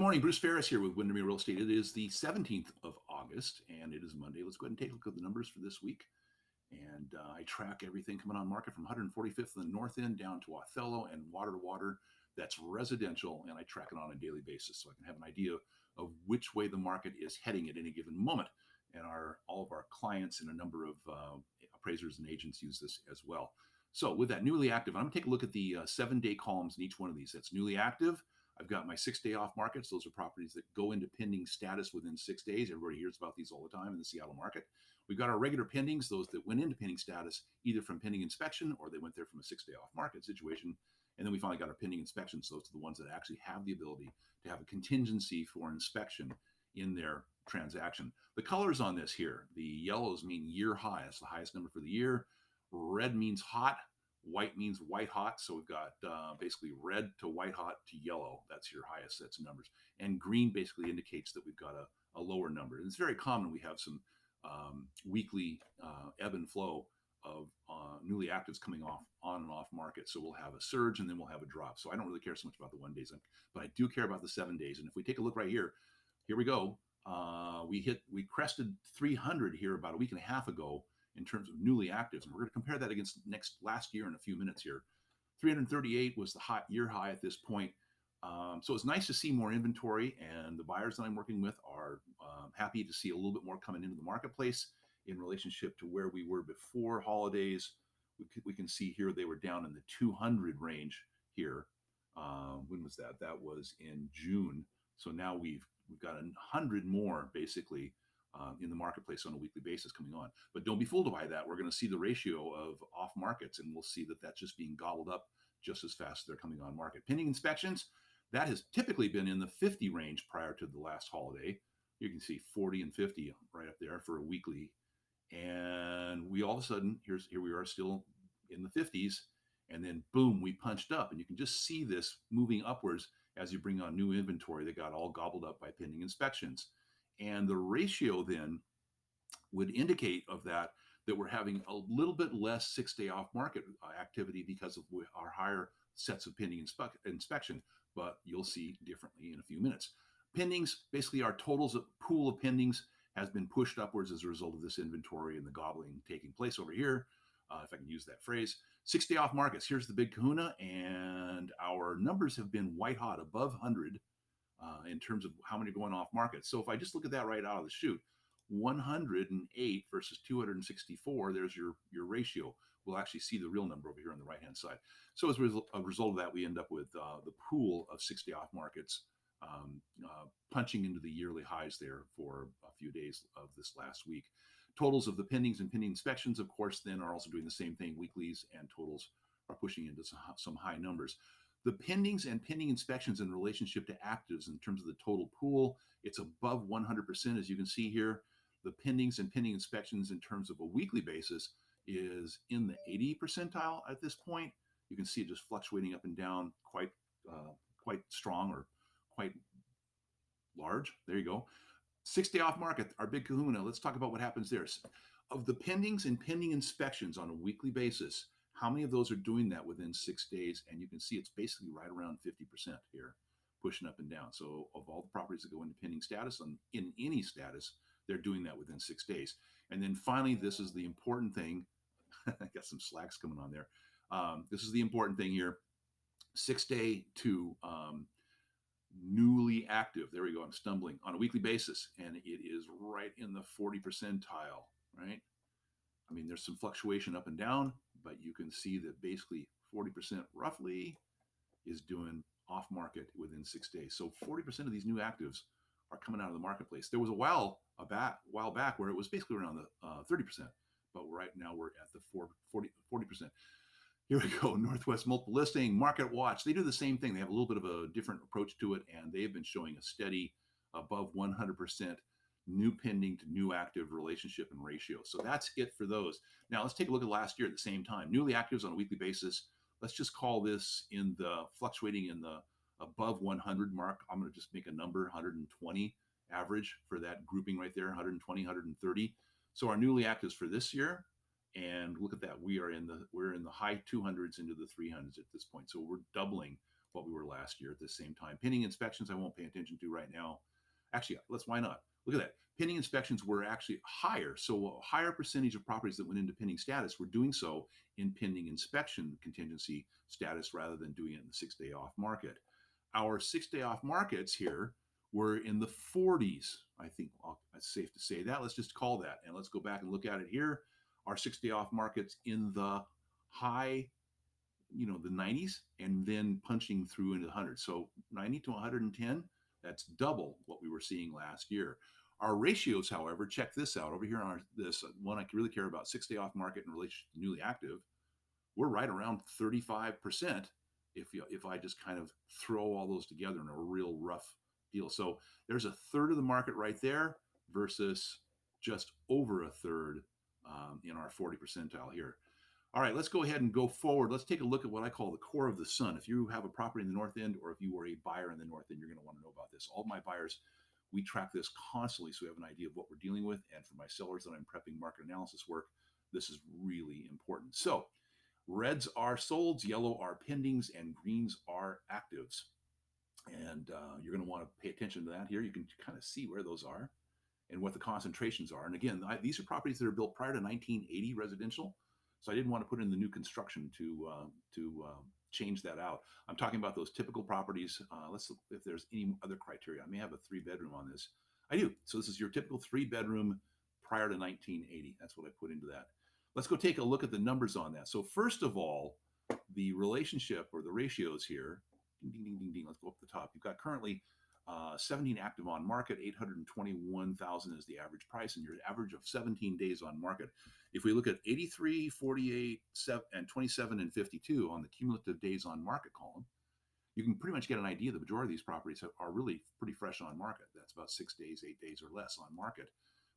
Good morning, Bruce Phares here with Windermere Real Estate. It is the 17th of August, and it is Monday. Let's go ahead and take a look at the numbers for this week. And I track everything coming on market from 145th in the north end down to Othello and water to water. That's residential, and I track it on a daily basis so I can have an idea of which way the market is heading at any given moment. And all of our clients and a number of appraisers and agents use this as well. So with that, newly active, I'm going to take a look at the 7-day columns in each one of these. That's newly active. I've got my 6-day off markets. Those are properties that go into pending status within 6 days. Everybody hears about these all the time in the Seattle market. We've got our regular pendings, those that went into pending status either from pending inspection or they went there from a 6-day off market situation. And then we finally got our pending inspections. Those are the ones that actually have the ability to have a contingency for inspection in their transaction. The colors on this here, the yellows mean year high. That's the highest number for the year. Red means hot. White means white hot. So we've got basically red to white hot to yellow. That's your highest sets of numbers. And green basically indicates that we've got a lower number. And it's very common. We have some weekly ebb and flow of newly actives coming off on and off market. So we'll have a surge and then we'll have a drop. So I don't really care so much about the 1 days, but I do care about the 7 days. And if we take a look right here, here we go. We crested 300 here about a week and a half ago in terms of newly actives. And we're going to compare that against last year in a few minutes here. 338 was the year high at this point. So it's nice to see more inventory, and the buyers that I'm working with are happy to see a little bit more coming into the marketplace in relationship to where we were before holidays. We can see here they were down in the 200 range here. When was that? That was in June. So now we've got 100 more basically in the marketplace on a weekly basis coming on. But don't be fooled by that. We're going to see the ratio of off markets, and we'll see that that's just being gobbled up just as fast as they're coming on market. Pending inspections, that has typically been in the 50 range prior to the last holiday. You can see 40 and 50 right up there for a weekly. And we all of a sudden, here we are still in the 50s, and then boom, we punched up. And you can just see this moving upwards as you bring on new inventory that got all gobbled up by pending inspections. And the ratio then would indicate of that we're having a little bit less 6-day off market activity because of our higher sets of pending inspection, but you'll see differently in a few minutes. Pendings, basically our totals pool of pendings has been pushed upwards as a result of this inventory and the gobbling taking place over here, if I can use that phrase. 6-day off markets, here's the big kahuna, and our numbers have been white hot above 100 in terms of how many are going off market. So if I just look at that right out of the chute, 108 versus 264, there's your ratio. We'll actually see the real number over here on the right-hand side. So as a result of that, we end up with the pool of 6-day off markets punching into the yearly highs there for a few days of this last week. Totals of the pendings and pending inspections, of course, then are also doing the same thing. Weeklies and totals are pushing into some high numbers. The pendings and pending inspections in relationship to actives in terms of the total pool, it's above 100%, as you can see here. The pendings and pending inspections in terms of a weekly basis is in the 80 percentile at this point. You can see it just fluctuating up and down quite strong or quite large. There you go. 6-day off market, our big kahuna. Let's talk about what happens there. Of the pendings and pending inspections on a weekly basis, how many of those are doing that within 6 days? And you can see it's basically right around 50% here, pushing up and down. So of all the properties that go into pending status in any status, they're doing that within 6 days. And then finally, this is the important thing. I got some slacks coming on there. This is the important thing here. 6-day to newly active. There we go. I'm stumbling on a weekly basis, and it is right in the 40 percentile, right? I mean, there's some fluctuation up and down, but you can see that basically 40% roughly is doing off market within 6 days. So 40% of these new actives are coming out of the marketplace. There was a while back where it was basically around the 30%, but right now we're at the 40%. Here we go, Northwest Multiple Listing, Market Watch. They do the same thing. They have a little bit of a different approach to it, and they've been showing a steady above 100% new pending to new active relationship and ratio. So that's it for those. Now let's take a look at last year at the same time. Newly actives on a weekly basis. Let's just call this in the fluctuating in the above 100 mark. I'm going to just make a number, 120 average for that grouping right there, 120, 130. So our newly actives for this year, and look at that, we're in the high 200s into the 300s at this point. So we're doubling what we were last year at the same time. Pending inspections, I won't pay attention to right now. Actually, why not? Look at that. Pending inspections were actually higher. So a higher percentage of properties that went into pending status were doing so in pending inspection contingency status rather than doing it in the 6-day off market. Our 6-day off markets here were in the 40s. I think it's safe to say that. Let's just call that. And let's go back and look at it here. Our 6-day off markets in the high, the 90s, and then punching through into the 100s. So 90 to 110, that's double what we were seeing last year. Our ratios, however, check this out. Over here on this one, I really care about 6-day off market in relation to newly active. We're right around 35% if I just kind of throw all those together in a real rough deal. So there's a third of the market right there versus just over a third in our 40 percentile here. All right, let's go ahead and go forward. Let's take a look at what I call the core of the sun. If you have a property in the north end, or if you were a buyer in the north end, you're going to want to know about this. All my buyers, we track this constantly so we have an idea of what we're dealing with. And for my sellers that I'm prepping market analysis work, this is really important. So reds are solds, yellow are pendings, and greens are actives. And you're going to want to pay attention to that here. You can kind of see where those are and what the concentrations are. And again, these are properties that are built prior to 1980 residential. So I didn't want to put in the new construction to change that out. I'm talking about those typical properties. Let's look if there's any other criteria. I may have a 3-bedroom on this. I do. So this is your typical 3-bedroom prior to 1980. That's what I put into that. Let's go take a look at the numbers on that. So first of all, the relationship or the ratios here. Ding, ding, ding, ding, ding. Let's go up the top. You've got currently 17 active on market, 821,000 is the average price, and your average of 17 days on market. If we look at 83, 48, 7, and 27 and 52 on the cumulative days on market column, you can pretty much get an idea the majority of these properties are really pretty fresh on market. That's about 6 days, 8 days or less on market,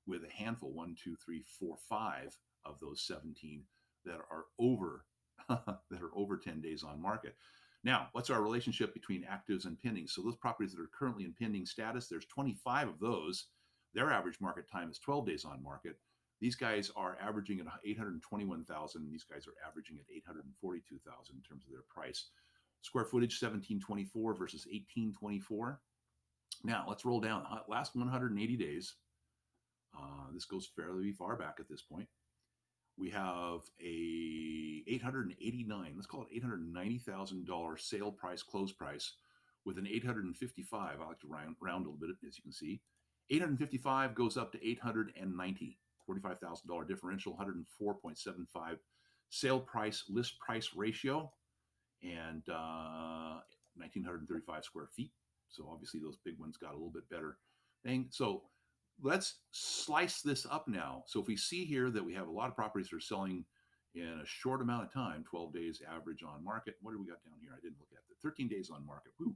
with a handful, 1, 2, 3, 4, 5 of those 17 that are over 10 days on market. Now, what's our relationship between actives and pendings? So those properties that are currently in pending status, there's 25 of those. Their average market time is 12 days on market. These guys are averaging at 821,000. These guys are averaging at 842,000 in terms of their price. Square footage, 1724 versus 1824. Now, let's roll down. Last 180 days. This goes fairly far back at this point. We have a 889, let's call it $890,000 sale price, close price, with an 855. I like to round a little bit, as you can see. 855 goes up to 890, $45,000 differential, 104.75 sale price, list price ratio, and 1,935 square feet. So obviously those big ones got a little bit better thing. So let's slice this up now. So if we see here that we have a lot of properties that are selling in a short amount of time, 12 days average on market. What do we got down here? I didn't look at the 13 days on market. Woo,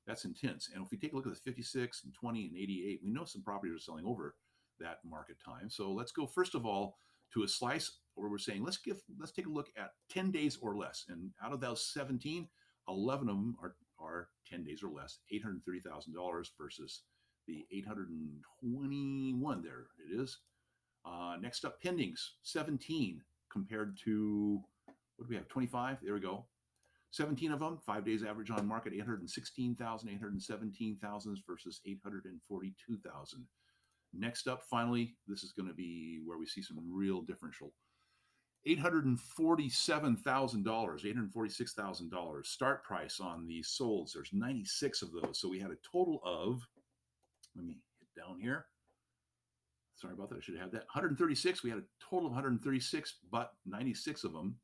that's intense. And if we take a look at the 56 and 20 and 88, we know some properties are selling over that market time. So let's go first of all to a slice where we're saying let's take a look at 10 days or less. And out of those 17, 11 of them are 10 days or less, $830,000 versus the 821, there it is. Next up, pendings, 17 compared to, what do we have, 25? There we go. 17 of them, 5 days average on market, 816,000, 817,000 versus 842,000. Next up, finally, this is going to be where we see some real differential. $847,000, $846,000 start price on these solds. There's 96 of those. So we had a total of, let me hit down here. Sorry about that. I should have had that. 136. We had a total of 136, but 96 of them,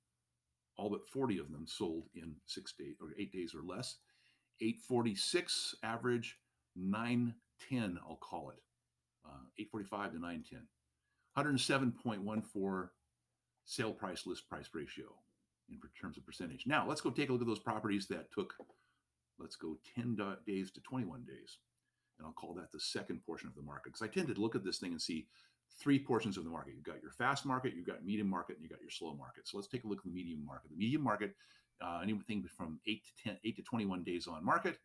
all but 40 of them, sold in 6 days or 8 days or less. 846 average, 910, I'll call it. 845 to 910. 107.14 sale price, list price ratio in terms of percentage. Now, let's go take a look at those properties that took, let's go 10 days to 21 days. And I'll call that the second portion of the market, because I tend to look at this thing and see 3 portions of the market. You've got your fast market, you've got medium market, and you've got your slow market. So let's take a look at the medium market. The medium market, anything from 8 to 21 days on market.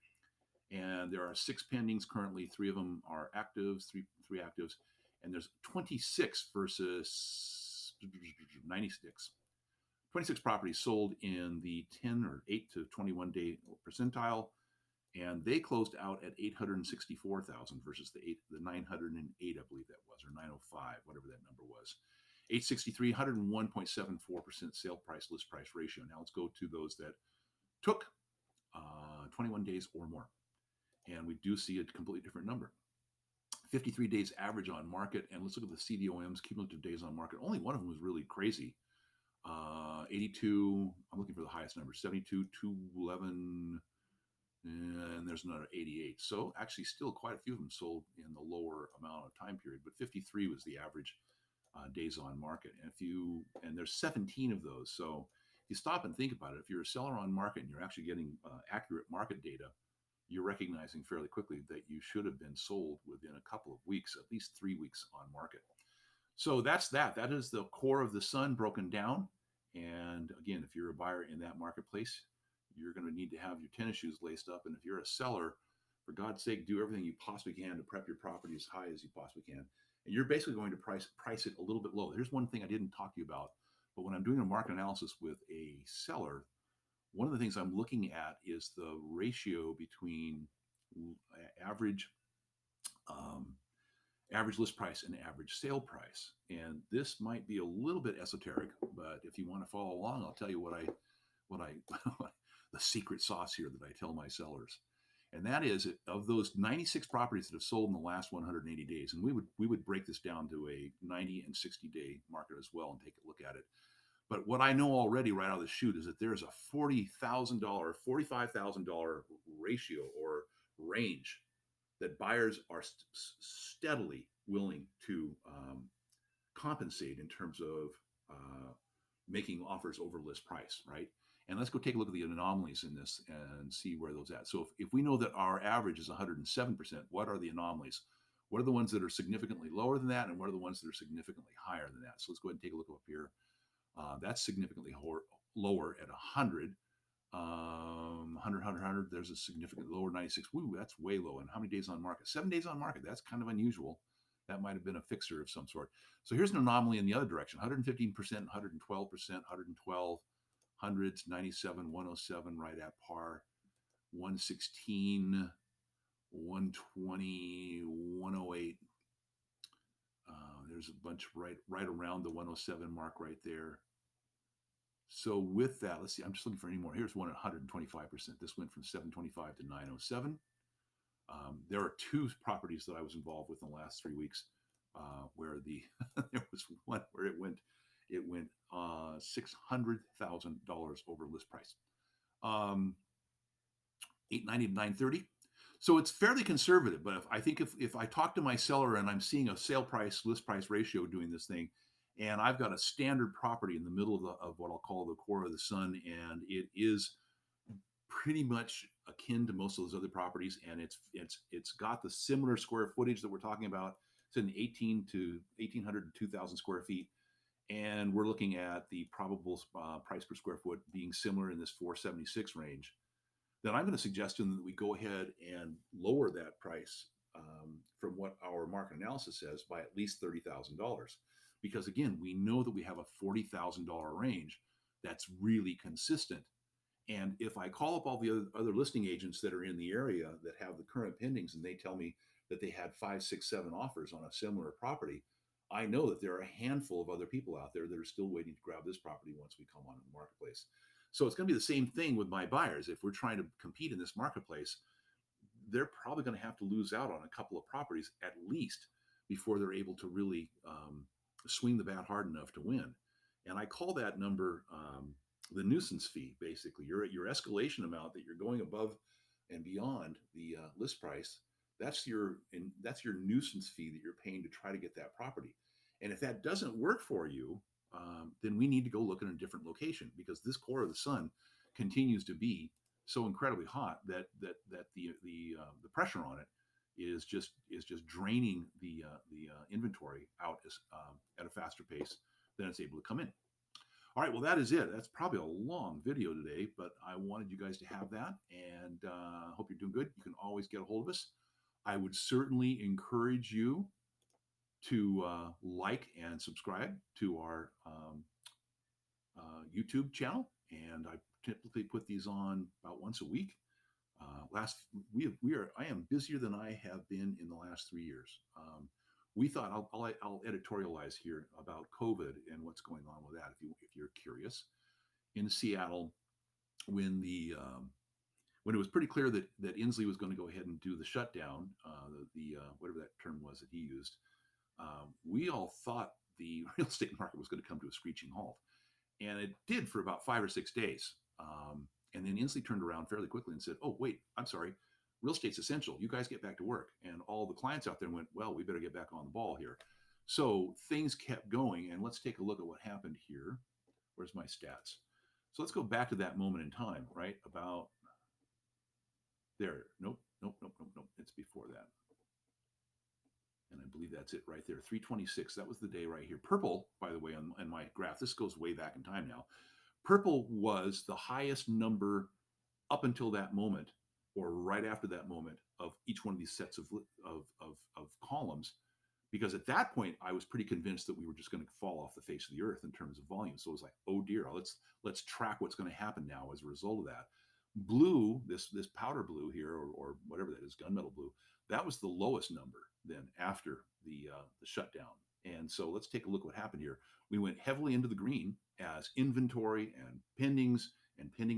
And there are 6 pendings currently. 3 of them are actives, three actives. And there's 26 versus 96. 26 properties sold in the 10 or 8 to 21 day percentile, and they closed out at 864,000 versus the 908, I believe that was, or 905, whatever that number was. 863, 101.74% sale price list price ratio. Now let's go to those that took 21 days or more, and we do see a completely different number. 53 days average on market, and let's look at the CDOMs, cumulative days on market. Only one of them was really crazy. 82, I'm looking for the highest number, 72, 211, and there's another 88. So actually still quite a few of them sold in the lower amount of time period, but 53 was the average days on market. And there's 17 of those. So if you stop and think about it, if you're a seller on market and you're actually getting accurate market data, you're recognizing fairly quickly that you should have been sold within a couple of weeks, at least 3 weeks on market. So that's that. That is the core of the sun broken down. And again, if you're a buyer in that marketplace, you're going to need to have your tennis shoes laced up. And if you're a seller, for God's sake, do everything you possibly can to prep your property as high as you possibly can. And you're basically going to price it a little bit low. Here's one thing I didn't talk to you about, but when I'm doing a market analysis with a seller, one of the things I'm looking at is the ratio between average list price and average sale price. And this might be a little bit esoteric, but if you want to follow along, I'll tell you what I the secret sauce here that I tell my sellers. And that is, of those 96 properties that have sold in the last 180 days, and we would break this down to a 90 and 60 day market as well and take a look at it. But what I know already right out of the chute is that there's a $40,000, $45,000 ratio or range that buyers are steadily willing to compensate in terms of making offers over list price, right? And let's go take a look at the anomalies in this and see where those at. So if we know that our average is 107%, what are the anomalies? What are the ones that are significantly lower than that? And what are the ones that are significantly higher than that? So let's go ahead and take a look up here. That's significantly lower at 100. 100. There's a significant lower 96. Woo, that's way low. And how many days on market? 7 days on market. That's kind of unusual. That might have been a fixer of some sort. So here's an anomaly in the other direction. 115%, 112%, 112, hundreds, 97, 107, right at par, 116, 120, 108. There's a bunch right around the 107 mark right there. So with that, let's see, I'm just looking for any more. Here's one at 125%. This went from 725 to 907. There are 2 properties that I was involved with in the last 3 weeks where there was one where it went $600,000 over list price. 890 to 930. So it's fairly conservative, but I think if I talk to my seller and I'm seeing a sale price list price ratio doing this thing, and I've got a standard property in the middle of what I'll call the core of the sun, and it is pretty much akin to most of those other properties, and it's got the similar square footage that we're talking about. It's in 1,800 to 2,000 square feet, and we're looking at the probable price per square foot being similar in this 476 range. Then I'm going to suggest to them that we go ahead and lower that price from what our market analysis says by at least $30,000. Because again, we know that we have a $40,000 range that's really consistent. And if I call up all the other listing agents that are in the area that have the current pendings and they tell me that they had 5, 6, 7 offers on a similar property, I know that there are a handful of other people out there that are still waiting to grab this property once we come on in the marketplace. So it's going to be the same thing with my buyers. If we're trying to compete in this marketplace, they're probably going to have to lose out on a couple of properties at least before they're able to really swing the bat hard enough to win. And I call that number the nuisance fee. Basically, your escalation amount that you're going above and beyond the list price. That's your nuisance fee that you're paying to try to get that property. And if that doesn't work for you, then we need to go look at a different location, because this core of the sun continues to be so incredibly hot that the pressure on it is just draining the inventory out at a faster pace than it's able to come in. All right, well, that is it. That's probably a long video today, but I wanted you guys to have that, and hope you're doing good. You can always get a hold of us. I would certainly encourage you to like and subscribe to our YouTube channel, and I typically put these on about once a week. I am busier than I have been in the last 3 years. We thought I'll editorialize here about COVID and what's going on with that. If you're curious, in Seattle, when when it was pretty clear that Inslee was going to go ahead and do the shutdown, whatever that term was that he used, we all thought the real estate market was going to come to a screeching halt, and it did for about 5 or 6 days. And then Inslee turned around fairly quickly and said, "Oh, wait, I'm sorry. Real estate's essential. You guys get back to work." And all the clients out there went, "Well, we better get back on the ball here." So things kept going. And let's take a look at what happened here. Where's my stats? So let's go back to that moment in time, right? About there. Nope. It's before that. And I believe that's it right there. 326. That was the day right here. Purple, by the way, on my graph, this goes way back in time now. Purple was the highest number up until that moment, or right after that moment, of each one of these sets of columns, because at that point I was pretty convinced that we were just going to fall off the face of the earth in terms of volume. So it was like, oh dear, let's track what's going to happen now as a result of that. Blue, this powder blue here, or whatever that is, gunmetal blue, that was the lowest number then after the shutdown. And so let's take a look what happened here. We went heavily into the green as inventory and pending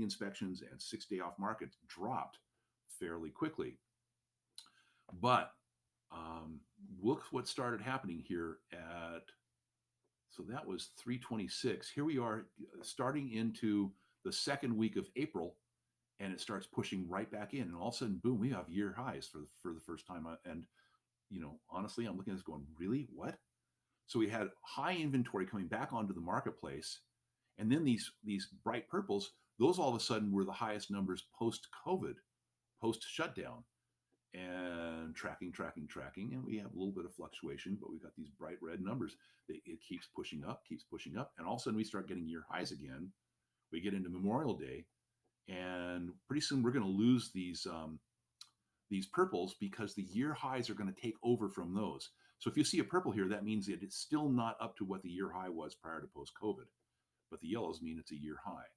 inspections and 6-day off markets dropped fairly quickly. But look what started happening here so that was 326. Here we are starting into the second week of April, and it starts pushing right back in. And all of a sudden, boom, we have year highs for the first time. And, honestly, I'm looking at this going, really, what? So we had high inventory coming back onto the marketplace. And then these bright purples, those all of a sudden were the highest numbers post-COVID, post-shutdown. And tracking. And we have a little bit of fluctuation, but we've got these bright red numbers. It keeps pushing up. And all of a sudden we start getting year highs again. We get into Memorial Day, and pretty soon we're going to lose these purples because the year highs are going to take over from those. So if you see a purple here, that means that it's still not up to what the year high was prior to post-COVID, but the yellows mean it's a year high.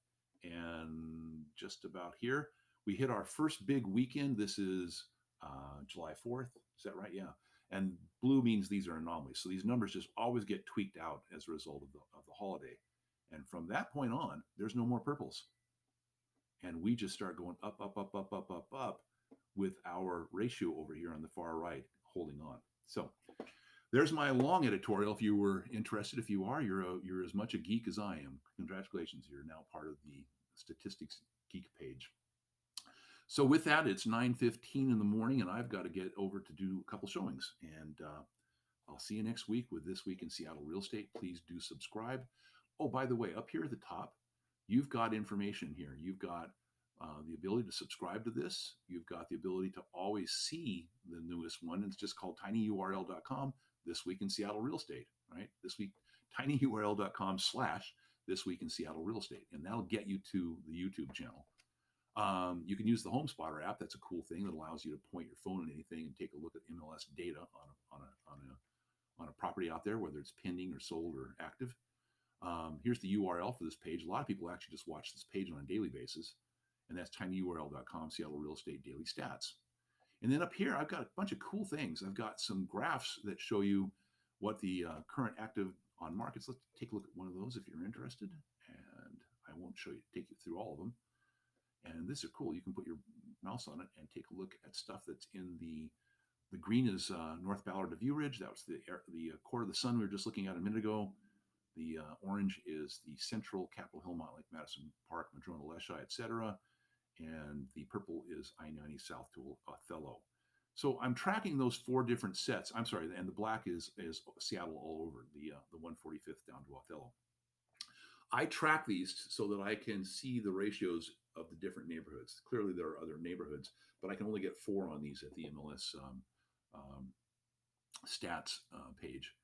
And just about here, we hit our first big weekend. This is July 4th. Is that right? Yeah. And blue means these are anomalies. So these numbers just always get tweaked out as a result of the holiday. And from that point on, there's no more purples. And we just start going up with our ratio over here on the far right holding on. So there's my long editorial. If you were interested, if you are, you're as much a geek as I am. Congratulations, you're now part of the Statistics Geek page. So with that, it's 9:15 in the morning, and I've got to get over to do a couple showings. And I'll see you next week with This Week in Seattle Real Estate. Please do subscribe. Oh, by the way, up here at the top, you've got information here. You've got the ability to subscribe to this. You've got the ability to always see the newest one. It's just called tinyurl.com, This Week in Seattle Real Estate, right? This week, tinyurl.com/This Week in Seattle Real Estate. And that'll get you to the YouTube channel. You can use the Home Spotter app. That's a cool thing that allows you to point your phone at anything and take a look at MLS data on a property out there, whether it's pending or sold or active. Here's the URL for this page. A lot of people actually just watch this page on a daily basis, and that's tinyurl.com, Seattle Real Estate Daily Stats. And then up here, I've got a bunch of cool things. I've got some graphs that show you what the current active on markets. Let's take a look at one of those if you're interested. And I won't take you through all of them. And this is cool. You can put your mouse on it and take a look at stuff that's in the green is North Ballard to View Ridge. That was the Court of the Sun we were just looking at a minute ago. The orange is the central Capitol Hill, Montlake, Madison Park, Madrona, Leschi, etc. And the purple is I-90 south to Othello. So I'm tracking those 4 different sets. I'm sorry, and the black is Seattle all over, the 145th down to Othello. I track these so that I can see the ratios of the different neighborhoods. Clearly, there are other neighborhoods, but I can only get 4 on these at the MLS stats page.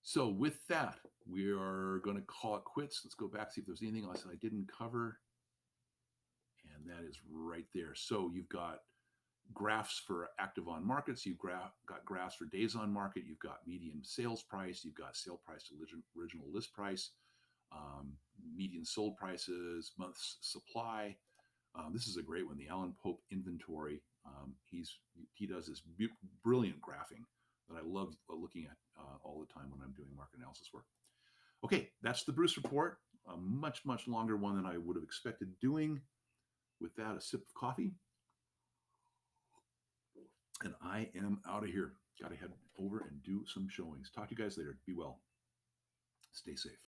So with that, we are going to call it quits. Let's go back, see if there's anything else that I didn't cover. And that is right there. So you've got graphs for active on markets. You've got graphs for days on market. You've got median sales price. You've got sale price to original list price. median sold prices, months supply. This is a great one, the Alan Pope inventory. He does this brilliant graphing that I love looking at all the time when I'm doing market analysis work. Okay, that's the Bruce report. A much, much longer one than I would have expected doing. With that, a sip of coffee. And I am out of here. Got to head over and do some showings. Talk to you guys later. Be well. Stay safe.